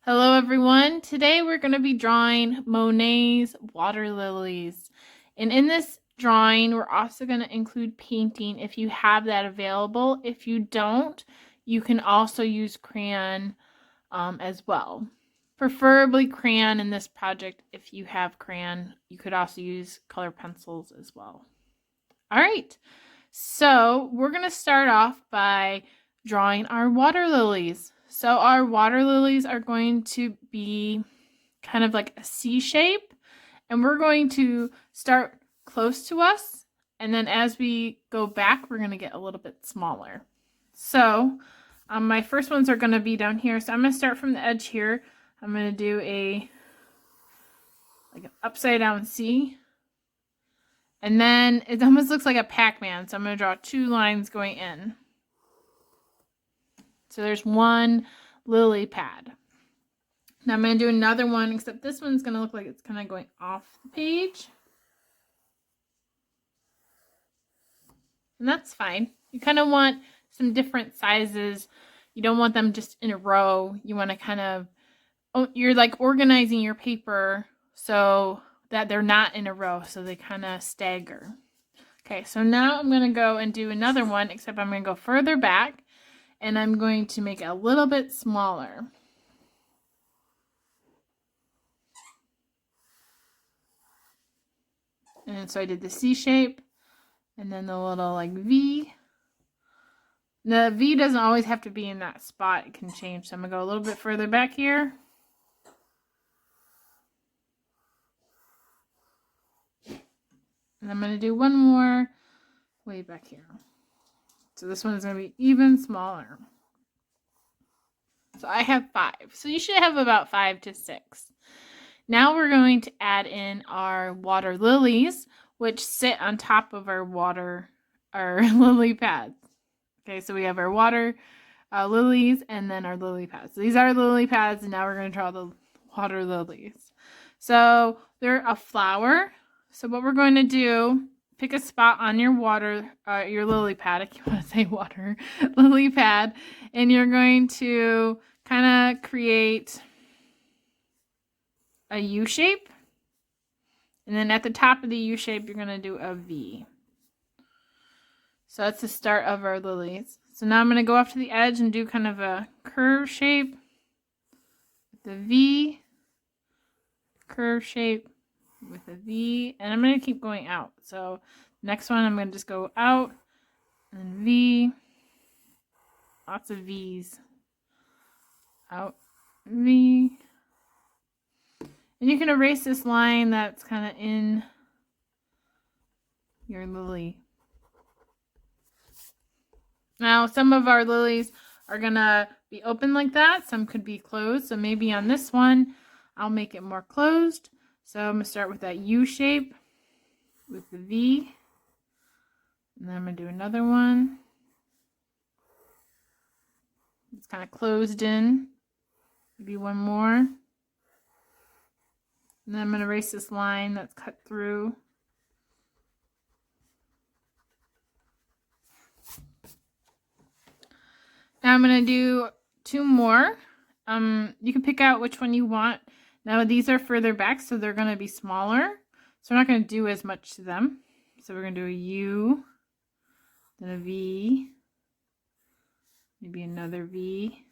Hello everyone. Today we're going to be drawing Monet's water lilies. And in this drawing, we're also going to include painting if you have that available. If you don't, you can also use crayon as well. Preferably crayon in this project if you have crayon. You could also use color pencils as well. All right. So we're going to start off by drawing our water lilies. So our water lilies are going to be kind of like a C shape, and we're going to start close to us, and then as we go back, we're going to get a little bit smaller. So my first ones are going to be down here. So I'm going to start from the edge here. I'm going to do like an upside down C. And then it almost looks like a Pac-Man. So I'm going to draw two lines going in. So there's one lily pad. Now I'm going to do another one, except this one's going to look like it's kind of going off the page. And that's fine. You kind of want some different sizes. You don't want them just in a row. You want to kind of, you're like organizing your paper so that they're not in a row, so they kind of stagger. Okay, so now I'm going to go and do another one, except I'm going to go further back, and I'm going to make it a little bit smaller. And so I did the C shape, and then the little like V. The V doesn't always have to be in that spot. It can change. So I'm going to go a little bit further back here. And I'm going to do one more way back here. So this one is going to be even smaller. So I have 5. So you should have about 5 to 6. Now we're going to add in our water lilies, which sit on top of our lily pads. Okay, so we have our water lilies and then our lily pads. So these are lily pads, and now we're going to draw the water lilies. So they're a flower. So what we're going to do, pick a spot on your your lily pad. I keep want to say water, lily pad, and you're going to kind of create a U shape. And then at the top of the U shape, you're going to do a V. So that's the start of our lilies. So now I'm going to go off to the edge and do kind of a curve shape. The V, curve shape with a V, and I'm going to keep going out. So next one, I'm going to just go out and V, lots of V's, out, V. And you can erase this line that's kind of in your lily. Now, some of our lilies are going to be open like that. Some could be closed. So maybe on this one, I'll make it more closed. So I'm going to start with that U shape with the V. And then I'm going to do another one. It's kind of closed in. Maybe one more. And then I'm going to erase this line that's cut through. Now I'm going to do 2 more. You can pick out which one you want. Now these are further back, so they're going to be smaller. So we're not going to do as much to them. So we're going to do a U, then a V, maybe another V.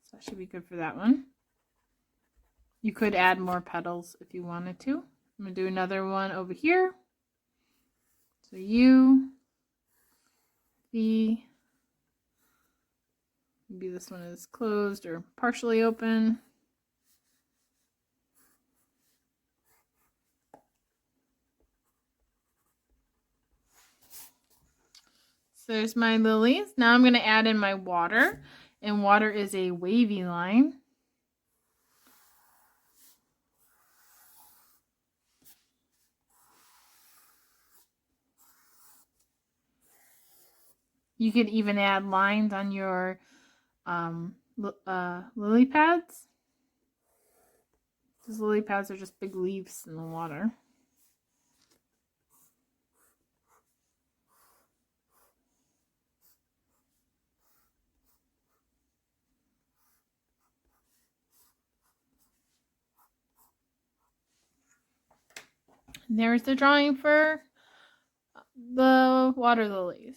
So that should be good for that one. You could add more petals if you wanted to. I'm going to do another one over here. So U, V. Maybe this one is closed or partially open. So there's my lilies. Now I'm going to add in my water, and water is a wavy line. You could even add lines on your lily pads. These lily pads are just big leaves in the water. And there's the drawing for the water lilies.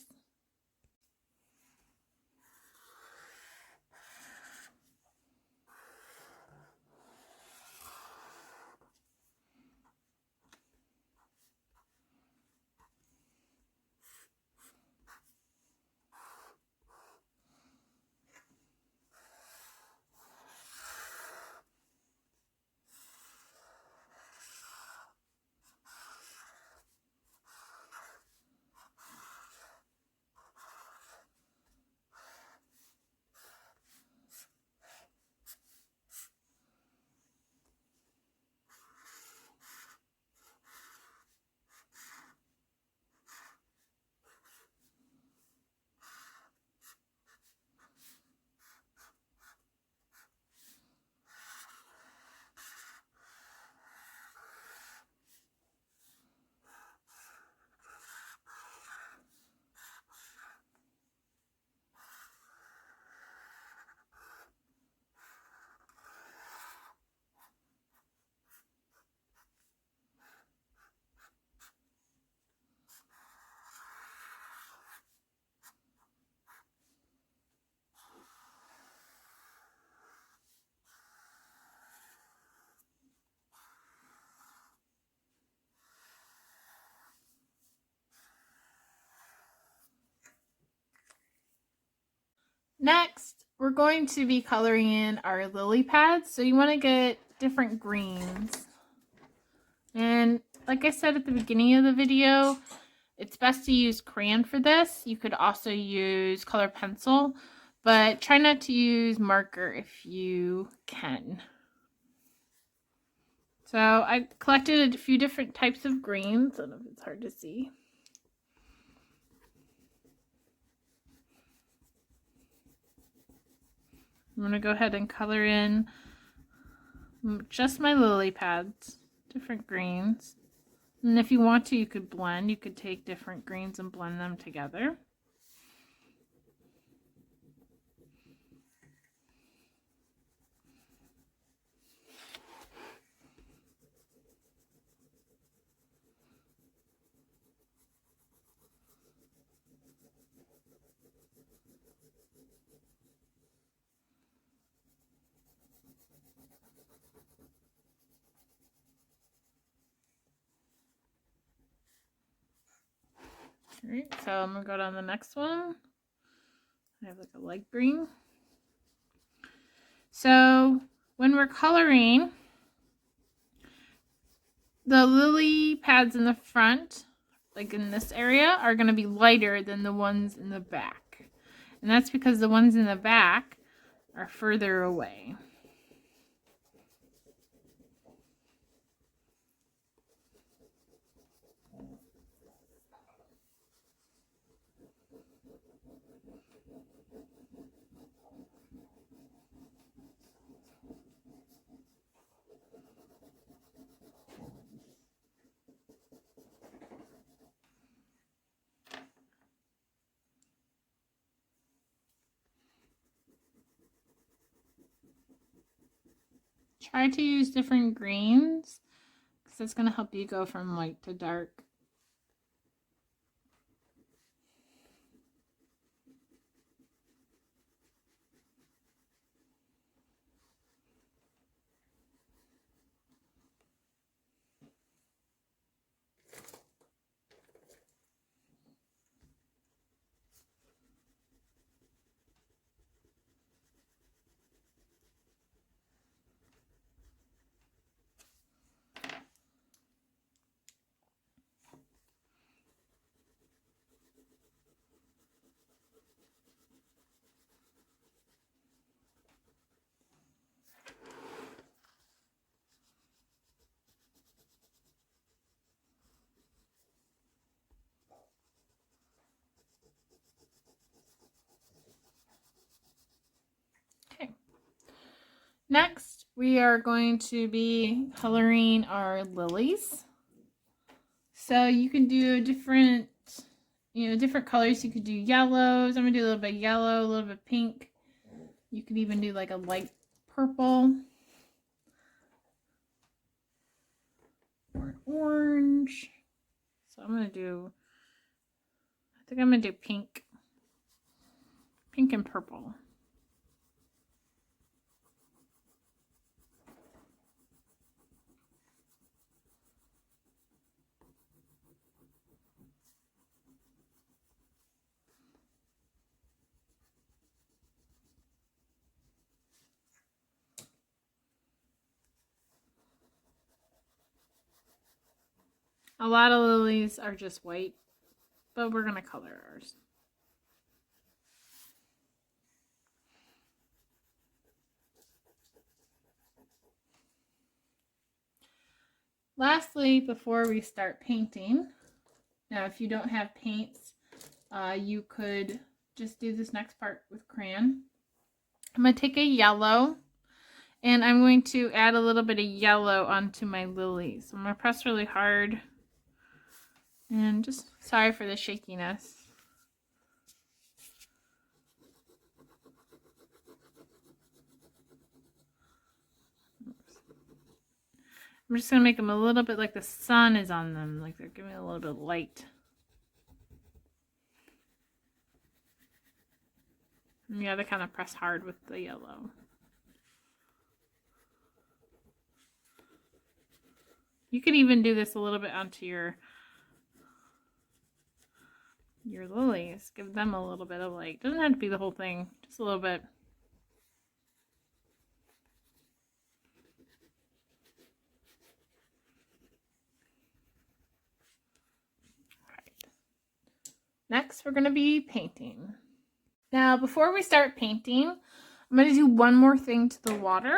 Next, we're going to be coloring in our lily pads. So you want to get different greens. And like I said at the beginning of the video, it's best to use crayon for this. You could also use color pencil, but try not to use marker if you can. So I collected a few different types of greens. I don't know if it's hard to see. I'm going to go ahead and color in just my lily pads, different greens. And if you want to, you could blend. You could take different greens and blend them together. Alright, so I'm going to go down the next one. I have like a light green. So when we're coloring, the lily pads in the front, like in this area, are going to be lighter than the ones in the back. And that's because the ones in the back are further away. Try to use different greens because that's going to help you go from light to dark. Okay. Next, we are going to be coloring our lilies. So you can do different, different colors. You could do yellows. I'm going to do a little bit of yellow, a little bit of pink. You could even do like a light purple. more orange. So I'm going to do, I think I'm going to do pink. Pink and purple. A lot of lilies are just white, but we're going to color ours. Lastly, before we start painting, now if you don't have paints, you could just do this next part with crayon. I'm going to take a yellow, and I'm going to add a little bit of yellow onto my lilies. I'm going to press really hard, and just sorry for the shakiness. I'm just going to make them a little bit like the sun is on them, like they're giving a little bit of light. And you have to kind of press hard with the yellow. You could even do this a little bit onto your lilies. Give them a little bit of light. Doesn't have to be the whole thing, just a little bit. Next, we're going to be painting. Now, before we start painting, I'm going to do one more thing to the water.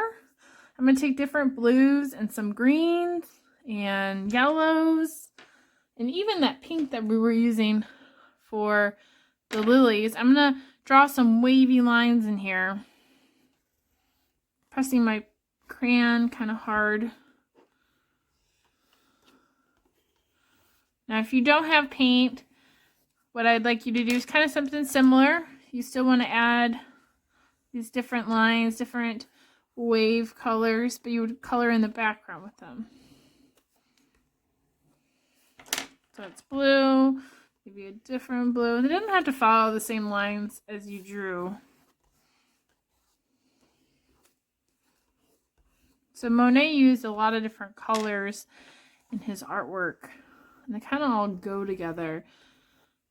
I'm going to take different blues and some greens and yellows and even that pink that we were using for the lilies. I'm going to draw some wavy lines in here. Pressing my crayon kind of hard. Now, if you don't have paint, what I'd like you to do is kind of something similar. You still want to add these different lines, different wave colors, but you would color in the background with them. So it's blue, maybe a different blue. They didn't have to follow the same lines as you drew. So Monet used a lot of different colors in his artwork, and they kind of all go together.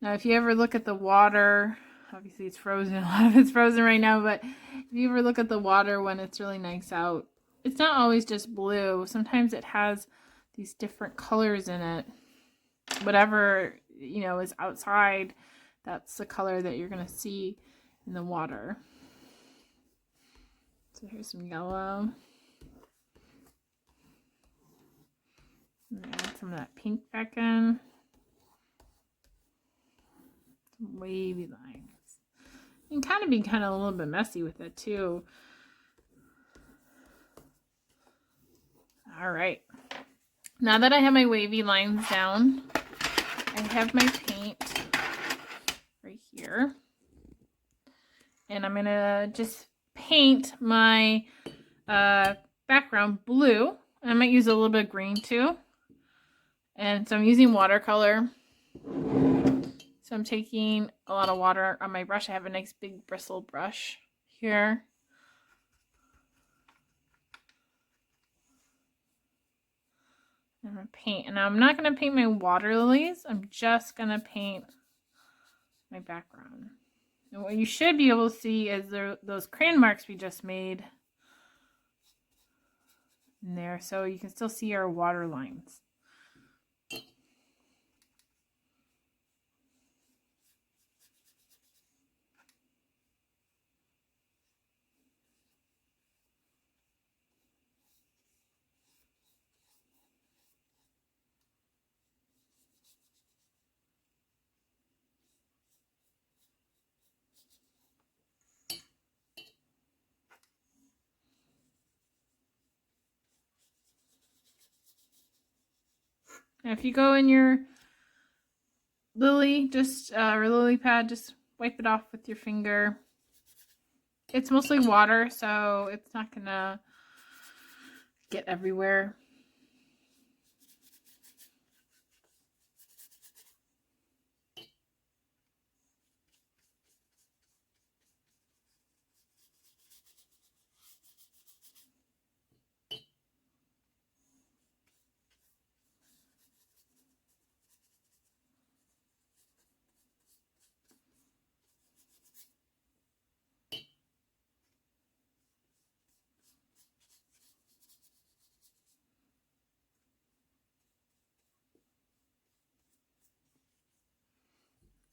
Now, if you ever look at the water, obviously it's frozen, a lot of it's frozen right now, but if you ever look at the water when it's really nice out, it's not always just blue. Sometimes it has these different colors in it. Whatever, you know, is outside, that's the color that you're going to see in the water. So here's some yellow. Add some of that pink back in. Some wavy lines. You can be a little bit messy with it too. All right. Now that I have my wavy lines down, I have my paint right here. And I'm going to just paint my background blue. I might use a little bit of green too. And so I'm using watercolor. So I'm taking a lot of water on my brush. I have a nice big bristle brush here. I'm going to paint. And now I'm not going to paint my water lilies. I'm just going to paint my background. And what you should be able to see is those crayon marks we just made in there. So you can still see our water lines. Now if you go in your lily, or lily pad, just wipe it off with your finger. It's mostly water, so it's not gonna get everywhere.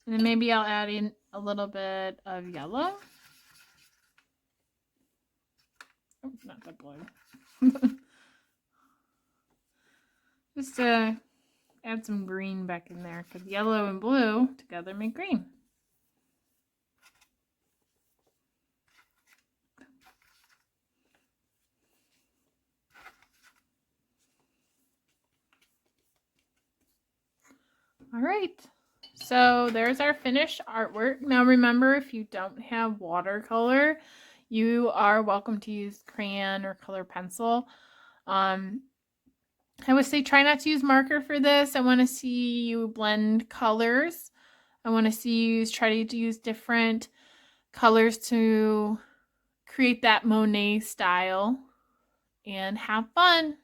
And then maybe I'll add in a little bit of yellow. Oh, not the blue. Just to add some green back in there because yellow and blue together make green. All right, so there's our finished artwork. Now remember, if you don't have watercolor, you are welcome to use crayon or color pencil. I would say try not to use marker for this. I want to see you blend colors. I want to see you try to use different colors to create that Monet style and have fun.